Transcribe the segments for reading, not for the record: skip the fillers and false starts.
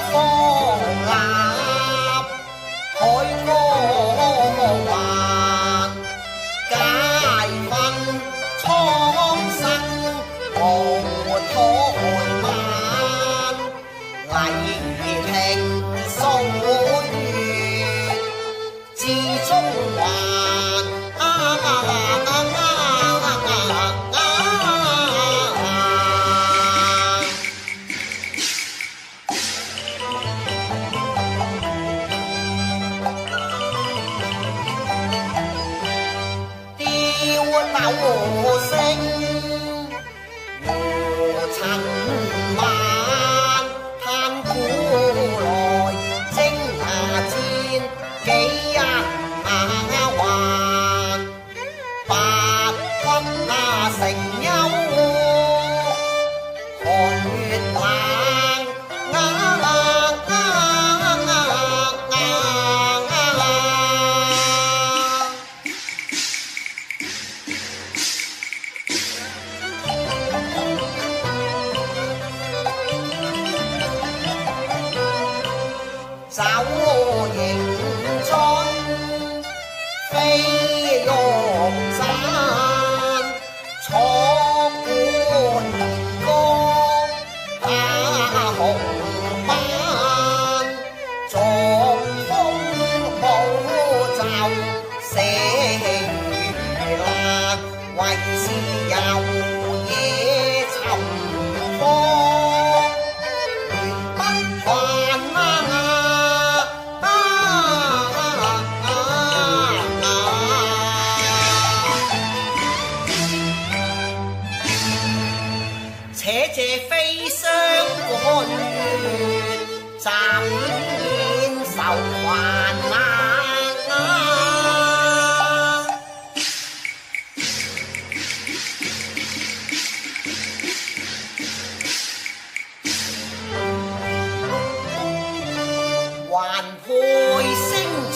方立，海歌還解紛蒼生，無妥慢，黎庭數月至中還。柳聲胡塵漫，嘆古來征戰幾人還？白骨成憂，寒月冷。酒迎春，飛玉盞，楚冠年光，打紅斑，逐風舞袖，寫如蘭，為是遊野尋芳，緣不還。且借飛霜趕月，暫免愁煩難。還配聲傳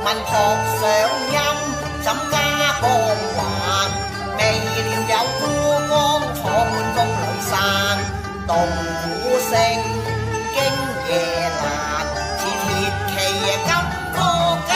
問學上音怎加光環，未料有官動鼓聲驚夜闌，似鐵騎金戈間。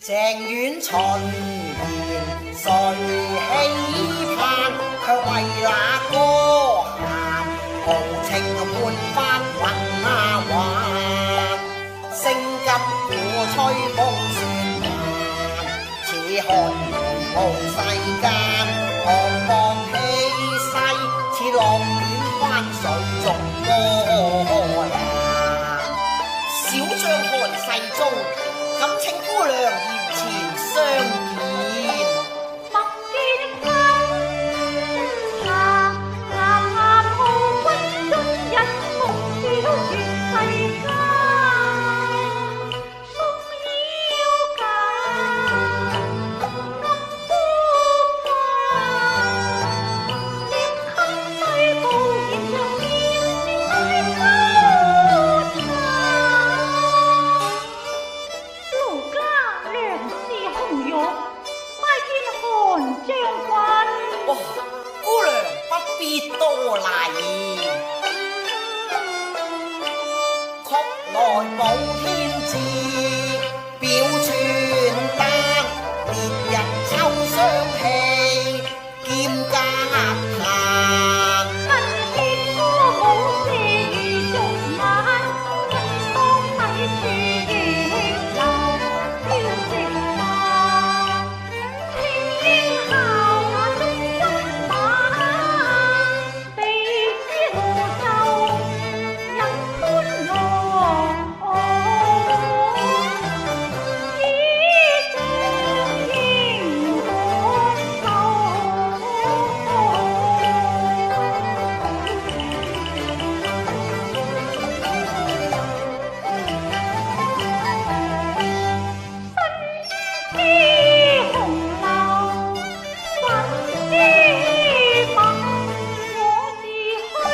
鄭院巡言誰喜盼，卻為那歌喊豪情煥發雲還。聲急鼓吹風雪漫，似寒如無世間。昂昂氣勢，似浪捲翻水逐波瀾。小將看世中，敢請姑娘宴前相見。默見君茶，淡淡號君中引夢小月世間。送腰間暗孤帆，念給世報現着面愛高茶。奴家良師紅玉，拜見韓將軍。哦，姑娘不必多禮。曲來補天志，表傳單，烈日秋霜氣，劍家彈。近見歌舞射如俗晚，當體處亦流朝夕晚。青英校馬中軍馬，被知路就引歡樂。只將英雄身披紅樓，粉衣白，我自虛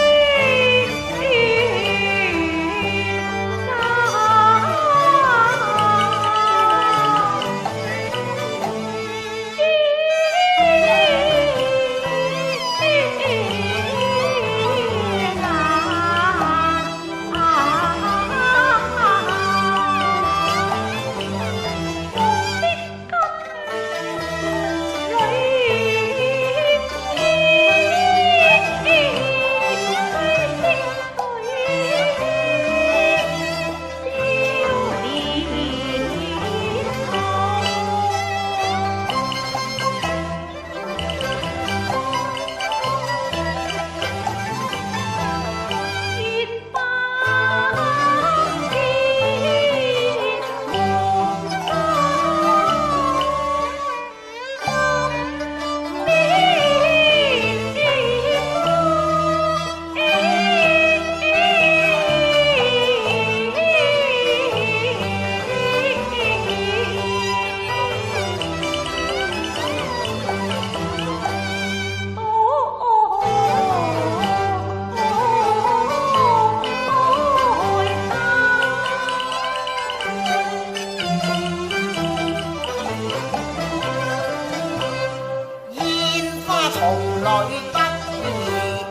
從來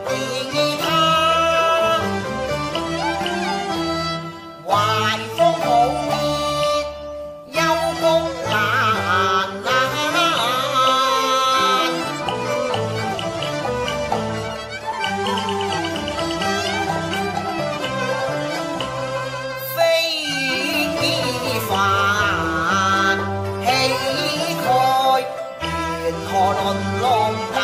不疑他，懷風抱月，幽谷闌珊。何論浪假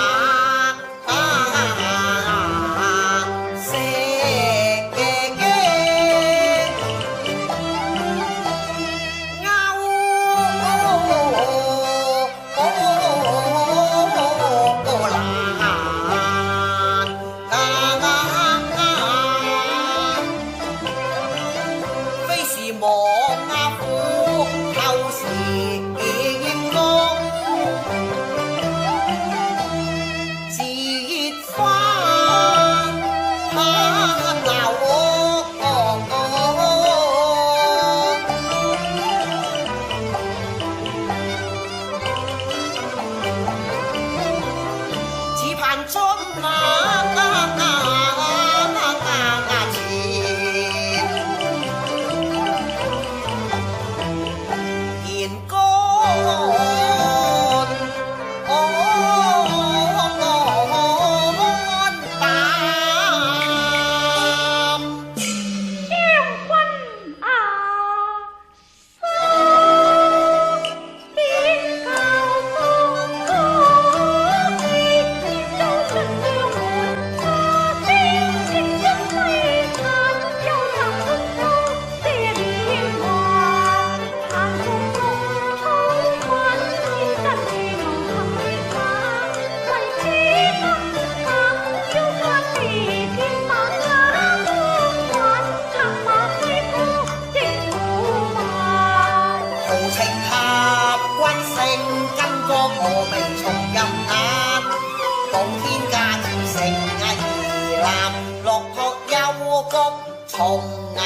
從岩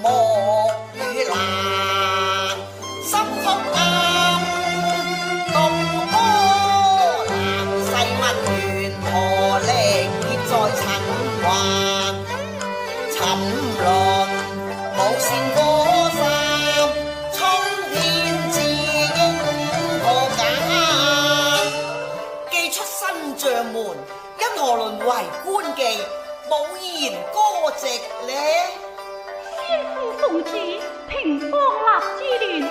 木與蘭，心曲暗，動波瀾，細問緣何力結在塵寰，沉淪無善過三，衝天自應破假，既出身將門，因何淪為官妓？冇言歌席呢？先父奉旨平方立之年，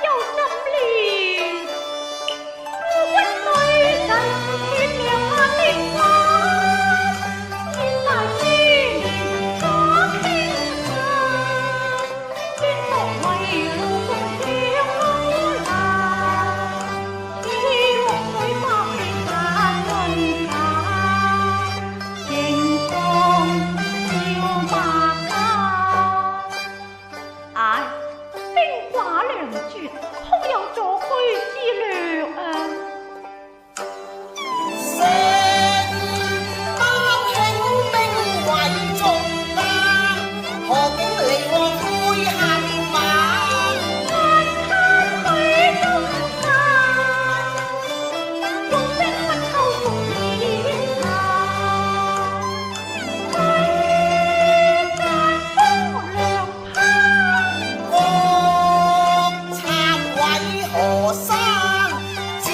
又怎料孤軍對陣，天亮下的花，現來之年所傾下，邊莫為路共小高人，以往水百年難論假，正當小白鴿。兵寡糧絕，空有阻區之略啊！成班輕兵為重擔，何竟離我悔恨晚？眼看許東山，用兵不夠復演下，世間風涼拋。國策毀河山，戰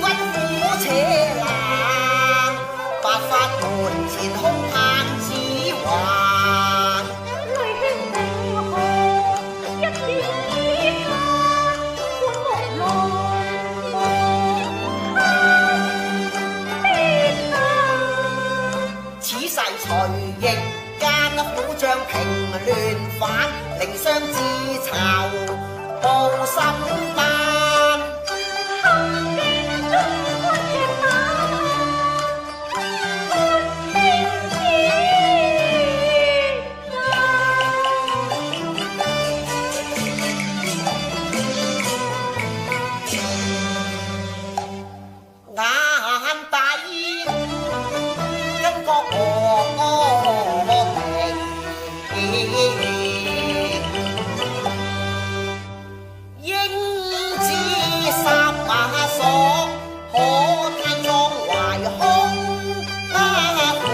骨苦且難，白髮門前空盼指還。淚血成河，一點已間，灌木來無限悲嘆。此世隨逆間，虎將平亂反，令相自囚報心丹。行徑中看赤膽，看情眼底因國應知三馬所，可嘆壯懷空負，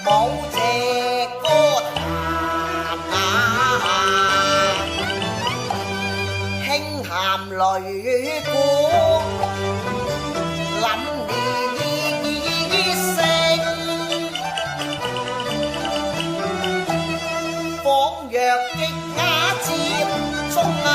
冇借歌彈輕鹹淚鼓，諗你聲，仿若擊瓦尖中樓。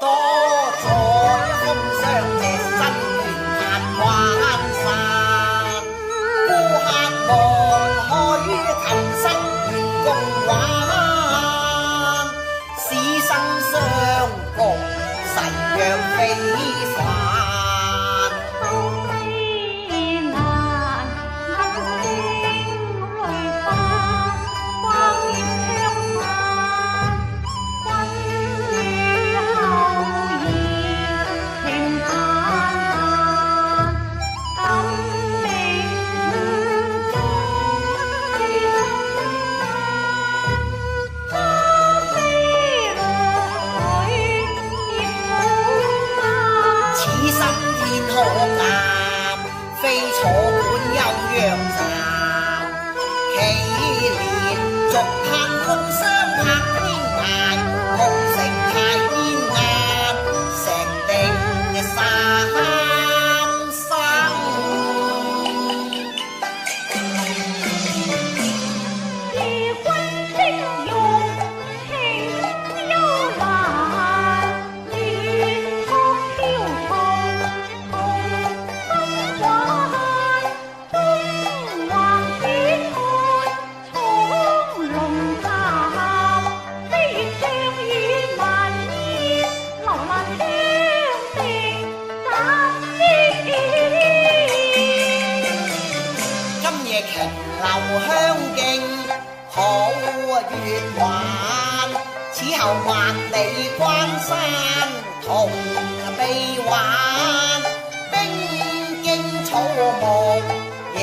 多在空相隻身緣限關山，顧客望開琴瑟緣共玩，使生相共誓約非凡。非坐本休陽站，祈年續盼空相拍天涯，夢成太煙眼，石定嘅三生。離婚情用情幽蘭，亂曲飄蕩。劇流香徑好月環，此後萬里關山同臂挽，兵經草木亦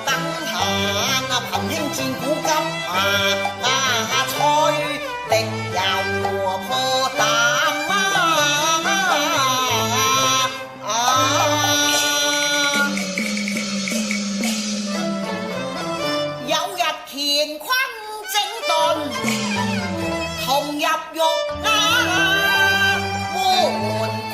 等閒，憑興戰鼓急吹力又破膽。乾坤整頓，同入獄門關。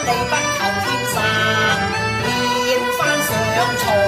地不求天散，變翻上床。